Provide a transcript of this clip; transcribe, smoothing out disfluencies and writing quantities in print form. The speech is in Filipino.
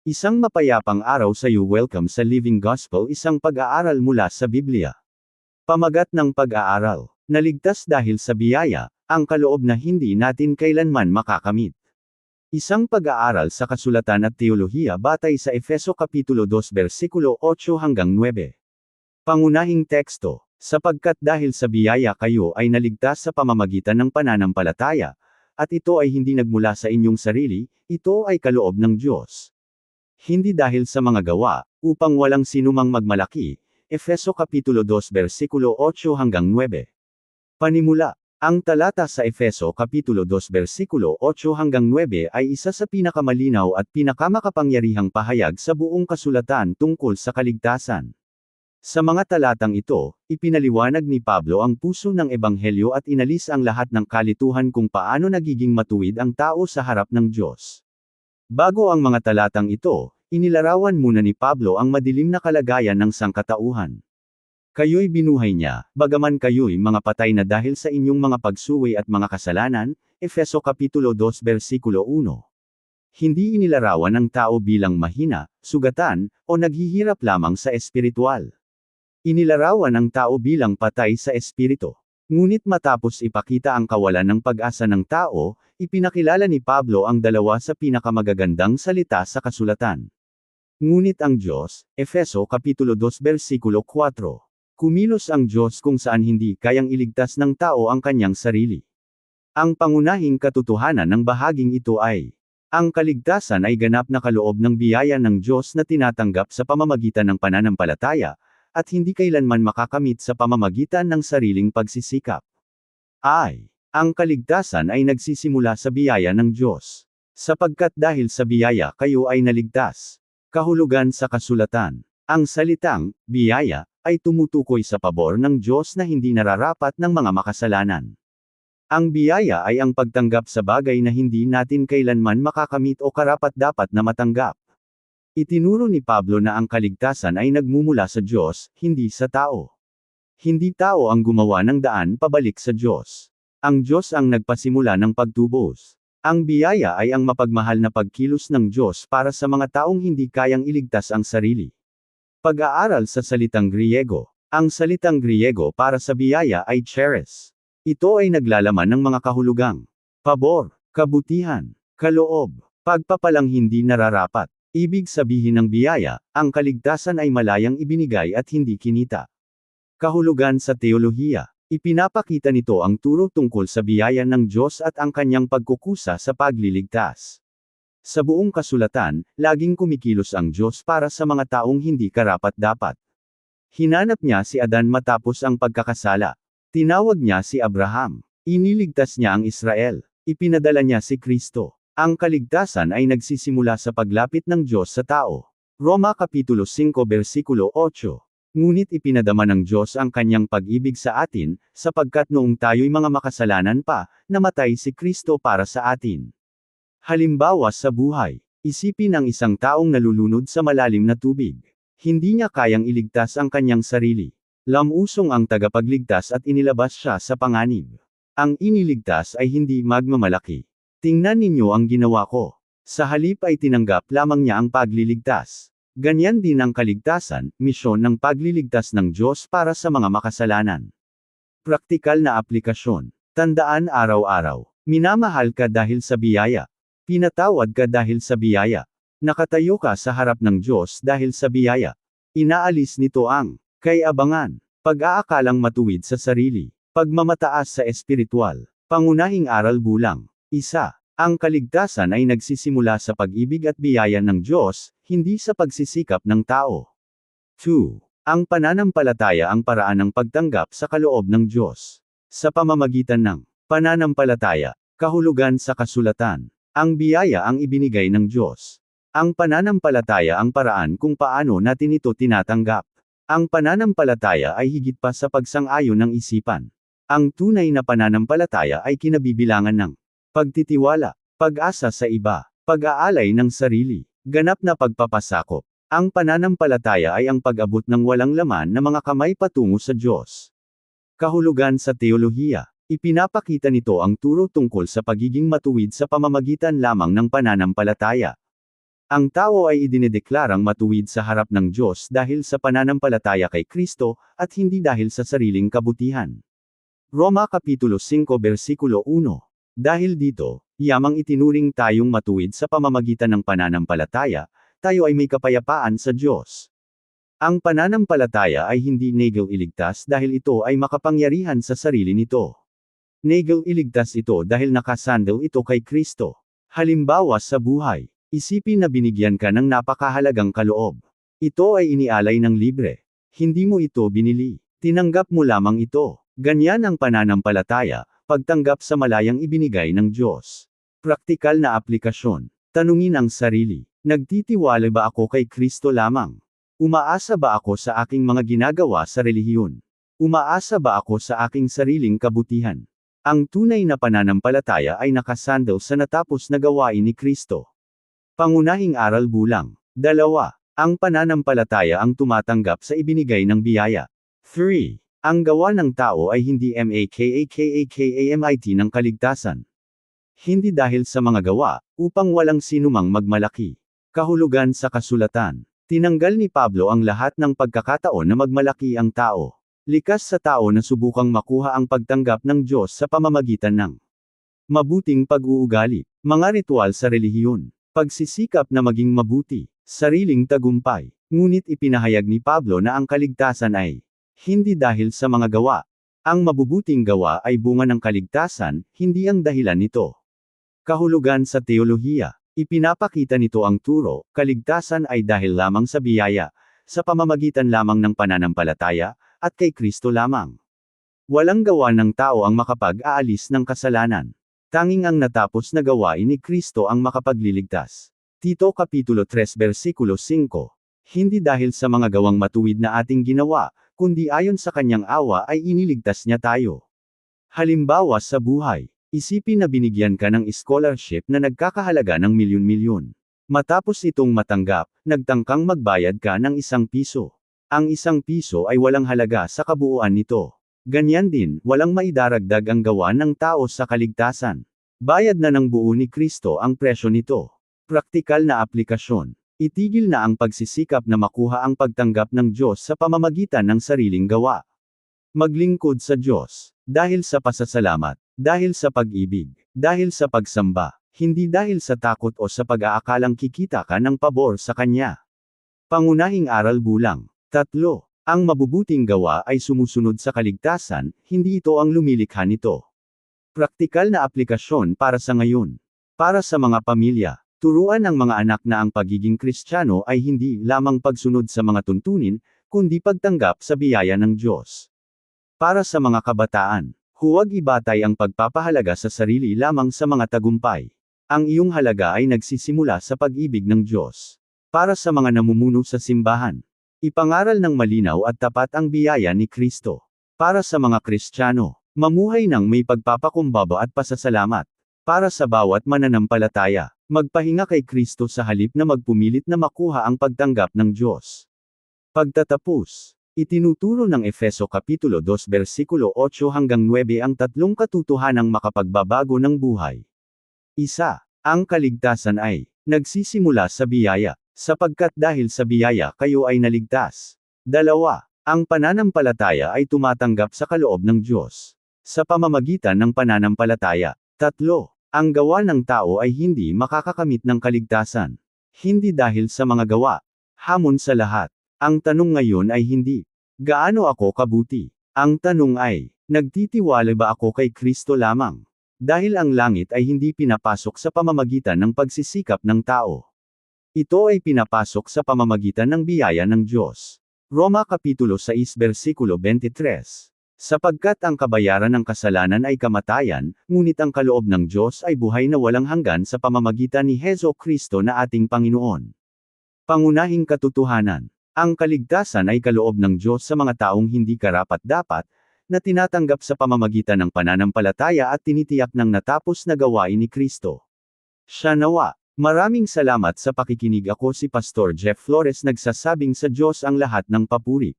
Isang mapayapang araw sa iyo. Welcome sa Living Gospel, isang pag-aaral mula sa Biblia. Pamagat ng pag-aaral. Naligtas dahil sa biyaya, ang kaloob na hindi natin kailanman makakamit. Isang pag-aaral sa kasulatan at teolohiya batay sa Efeso Kapitulo 2 versikulo 8 hanggang 9. Pangunahing teksto, sapagkat dahil sa biyaya kayo ay naligtas sa pamamagitan ng pananampalataya, at ito ay hindi nagmula sa inyong sarili, ito ay kaloob ng Diyos. Hindi dahil sa mga gawa, upang walang sinumang magmalaki. Efeso Kapitulo 2 versikulo 8 hanggang 9. Panimula. Ang talata sa Efeso Kapitulo 2 versikulo 8 hanggang 9 ay isa sa pinakamalinaw at pinakamakapangyarihang pahayag sa buong kasulatan tungkol sa kaligtasan. Sa mga talatang ito, ipinaliwanag ni Pablo ang puso ng Ebanghelyo at inalis ang lahat ng kalituhan kung paano nagiging matuwid ang tao sa harap ng Diyos. Bago ang mga talatang ito, inilarawan muna ni Pablo ang madilim na kalagayan ng sangkatauhan. Kayo'y binuhay niya, bagaman kayo'y mga patay na dahil sa inyong mga pagsuwi at mga kasalanan, Efeso Kapitulo 2 versikulo 1. Hindi inilarawan ang tao bilang mahina, sugatan, o naghihirap lamang sa espiritual. Inilarawan ang tao bilang patay sa espiritu. Ngunit matapos ipakita ang kawalan ng pag-asa ng tao, ipinakilala ni Pablo ang dalawa sa pinakamagagandang salita sa kasulatan. Ngunit ang Diyos, Efeso Kapitulo 2 versikulo 4. Kumilos ang Diyos kung saan hindi kayang iligtas ng tao ang kanyang sarili. Ang pangunahing katotohanan ng bahaging ito ay, ang kaligtasan ay ganap na kaloob ng biyaya ng Diyos na tinatanggap sa pamamagitan ng pananampalataya, at hindi kailanman makakamit sa pamamagitan ng sariling pagsisikap. Ang kaligtasan ay nagsisimula sa biyaya ng Diyos. Sapagkat dahil sa biyaya kayo ay naligtas. Kahulugan sa kasulatan. Ang salitang, biyaya, ay tumutukoy sa pabor ng Diyos na hindi nararapat ng mga makasalanan. Ang biyaya ay ang pagtanggap sa bagay na hindi natin kailanman makakamit o karapat-dapat na matanggap. Itinuro ni Pablo na ang kaligtasan ay nagmumula sa Diyos, hindi sa tao. Hindi tao ang gumawa ng daan pabalik sa Diyos. Ang Diyos ang nagpasimula ng pagtubos. Ang biyaya ay ang mapagmahal na pagkilos ng Diyos para sa mga taong hindi kayang iligtas ang sarili. Pag-aaral sa salitang Griego. Ang salitang Griego para sa biyaya ay charis. Ito ay naglalaman ng mga kahulugang pabor, kabutihan, kaloob, pagpapalang hindi nararapat. Ibig sabihin ng biyaya, ang kaligtasan ay malayang ibinigay at hindi kinita. Kahulugan sa teolohiya. Ipinapakita nito ang turo tungkol sa biyaya ng Diyos at ang kanyang pagkukusa sa pagliligtas. Sa buong kasulatan, laging kumikilos ang Diyos para sa mga taong hindi karapat-dapat. Hinanap niya si Adan matapos ang pagkakasala. Tinawag niya si Abraham. Iniligtas niya ang Israel. Ipinadala niya si Kristo. Ang kaligtasan ay nagsisimula sa paglapit ng Diyos sa tao. Roma Kapitulo 5 versikulo 8. Ngunit ipinadama ng Diyos ang kanyang pag-ibig sa atin, sapagkat noong tayo'y mga makasalanan pa, namatay si Kristo para sa atin. Halimbawa sa buhay. Isipin ang isang taong nalulunod sa malalim na tubig. Hindi niya kayang iligtas ang kanyang sarili. Lamusong ang tagapagligtas at inilabas siya sa panganib. Ang iniligtas ay hindi magmamalaki. Tingnan ninyo ang ginawa ko. Sa halip ay tinanggap lamang niya ang pagliligtas. Ganyan din ang kaligtasan, misyon ng pagliligtas ng Diyos para sa mga makasalanan. Praktikal na aplikasyon. Tandaan araw-araw. Minamahal ka dahil sa biyaya. Pinatawad ka dahil sa biyaya. Nakatayo ka sa harap ng Diyos dahil sa biyaya. Inaalis nito ang kay-abangan, pag-aakalang matuwid sa sarili, pagmamataas sa espiritual. Pangunahing aral bulang. 1. Ang kaligtasan ay nagsisimula sa pag-ibig at biyaya ng Diyos, hindi sa pagsisikap ng tao. 2. Ang pananampalataya ang paraan ng pagtanggap sa kaloob ng Diyos. Sa pamamagitan ng pananampalataya, kahulugan sa kasulatan. Ang biyaya ang ibinigay ng Diyos. Ang pananampalataya ang paraan kung paano natin ito tinatanggap. Ang pananampalataya ay higit pa sa pagsang-ayon ng isipan. Ang tunay na pananampalataya ay kinabibilangan ng pagtitiwala, pag-asa sa iba, pag-aalay ng sarili, ganap na pagpapasakop. Ang pananampalataya ay ang pag-abot ng walang laman na mga kamay patungo sa Diyos. Kahulugan sa teolohiya. Ipinapakita nito ang turo tungkol sa pagiging matuwid sa pamamagitan lamang ng pananampalataya. Ang tao ay idinedeklarang matuwid sa harap ng Diyos dahil sa pananampalataya kay Kristo, at hindi dahil sa sariling kabutihan. Roma Kapitulo 5 Versikulo 1. Dahil dito, yamang itinuring tayong matuwid sa pamamagitan ng pananampalataya, tayo ay may kapayapaan sa Diyos. Ang pananampalataya ay hindi iligtas dahil ito ay makapangyarihan sa sarili nito. Iligtas ito dahil nakasandal ito kay Kristo. Halimbawa sa buhay, isipin na binigyan ka ng napakahalagang kaloob. Ito ay inialay ng libre. Hindi mo ito binili. Tinanggap mo lamang ito. Ganyan ang pananampalataya, pagtanggap sa malayang ibinigay ng Diyos. Praktikal na aplikasyon. Tanungin ang sarili. Nagtitiwala ba ako kay Kristo lamang? Umaasa ba ako sa aking mga ginagawa sa relihiyon? Umaasa ba ako sa aking sariling kabutihan? Ang tunay na pananampalataya ay nakasandal sa natapos na gawain ni Kristo. Pangunahing aral bulang. 2. Ang pananampalataya ang tumatanggap sa ibinigay ng biyaya. 3. Ang gawa ng tao ay hindi MAKAKAKAMIT ng kaligtasan. Hindi dahil sa mga gawa, upang walang sinumang magmalaki. Kahulugan sa kasulatan. Tinanggal ni Pablo ang lahat ng pagkakataon na magmalaki ang tao. Likas sa tao na subukang makuha ang pagtanggap ng Diyos sa pamamagitan ng mabuting pag-uugali, mga ritual sa relihiyon, pagsisikap na maging mabuti, sariling tagumpay. Ngunit ipinahayag ni Pablo na ang kaligtasan ay hindi dahil sa mga gawa. Ang mabubuting gawa ay bunga ng kaligtasan, hindi ang dahilan nito. Kahulugan sa teolohiya. Ipinapakita nito ang turo, kaligtasan ay dahil lamang sa biyaya, sa pamamagitan lamang ng pananampalataya, at kay Kristo lamang. Walang gawa ng tao ang makapag-aalis ng kasalanan. Tanging ang natapos na gawain ni Kristo ang makapagliligtas. Tito Kapitulo 3 Versikulo 5. Hindi dahil sa mga gawang matuwid na ating ginawa, kundi ayon sa kanyang awa ay iniligtas niya tayo. Halimbawa sa buhay, isipin na binigyan ka ng scholarship na nagkakahalaga ng milyon-milyon. Matapos itong matanggap, nagtangkang magbayad ka ng ₱1. Ang ₱1 ay walang halaga sa kabuuan nito. Ganyan din, walang maidaragdag ang gawa ng tao sa kaligtasan. Bayad na ng buo ni Kristo ang presyo nito. Praktikal na aplikasyon. Itigil na ang pagsisikap na makuha ang pagtanggap ng Diyos sa pamamagitan ng sariling gawa. Maglingkod sa Diyos. Dahil sa pasasalamat. Dahil sa pag-ibig. Dahil sa pagsamba. Hindi dahil sa takot o sa pag-aakalang kikita ka ng pabor sa Kanya. Pangunahing aral bulang. 3. Ang mabubuting gawa ay sumusunod sa kaligtasan, hindi ito ang lumilikha nito. Praktikal na aplikasyon para sa ngayon. Para sa mga pamilya. Turuan ang mga anak na ang pagiging Kristiyano ay hindi lamang pagsunod sa mga tuntunin, kundi pagtanggap sa biyaya ng Diyos. Para sa mga kabataan, huwag ibatay ang pagpapahalaga sa sarili lamang sa mga tagumpay. Ang iyong halaga ay nagsisimula sa pag-ibig ng Diyos. Para sa mga namumuno sa simbahan, ipangaral ng malinaw at tapat ang biyaya ni Kristo. Para sa mga Kristiyano, mamuhay ng may pagpapakumbaba at pasasalamat. Para sa bawat mananampalataya, magpahinga kay Kristo sa halip na magpumilit na makuha ang pagtanggap ng Diyos. Pagtatapos, itinuturo ng Efeso Kapitulo 2 Versikulo 8 hanggang 9 ang tatlong katotohanang makapagbabago ng buhay. 1. Ang kaligtasan ay nagsisimula sa biyaya, sapagkat dahil sa biyaya kayo ay naligtas. 2. Ang pananampalataya ay tumatanggap sa kaloob ng Diyos. Sa pamamagitan ng pananampalataya. 3. Ang gawa ng tao ay hindi makakakamit ng kaligtasan. Hindi dahil sa mga gawa. Hamon sa lahat. Ang tanong ngayon ay hindi, gaano ako kabuti? Ang tanong ay, nagtitiwala ba ako kay Kristo lamang? Dahil ang langit ay hindi pinapasok sa pamamagitan ng pagsisikap ng tao. Ito ay pinapasok sa pamamagitan ng biyaya ng Diyos. Roma Kapitulo 6 Versikulo 23. Sapagkat ang kabayaran ng kasalanan ay kamatayan, ngunit ang kaloob ng Diyos ay buhay na walang hanggan sa pamamagitan ni Hesus Kristo na ating Panginoon. Pangunahing katotohanan. Ang kaligtasan ay kaloob ng Diyos sa mga taong hindi karapat-dapat, na tinatanggap sa pamamagitan ng pananampalataya at tinitiyak ng natapos na gawain ni Kristo. Siya nawa. Maraming salamat sa pakikinig. Ako si Pastor Jeff Flores, nagsasabing sa Diyos ang lahat ng papuri.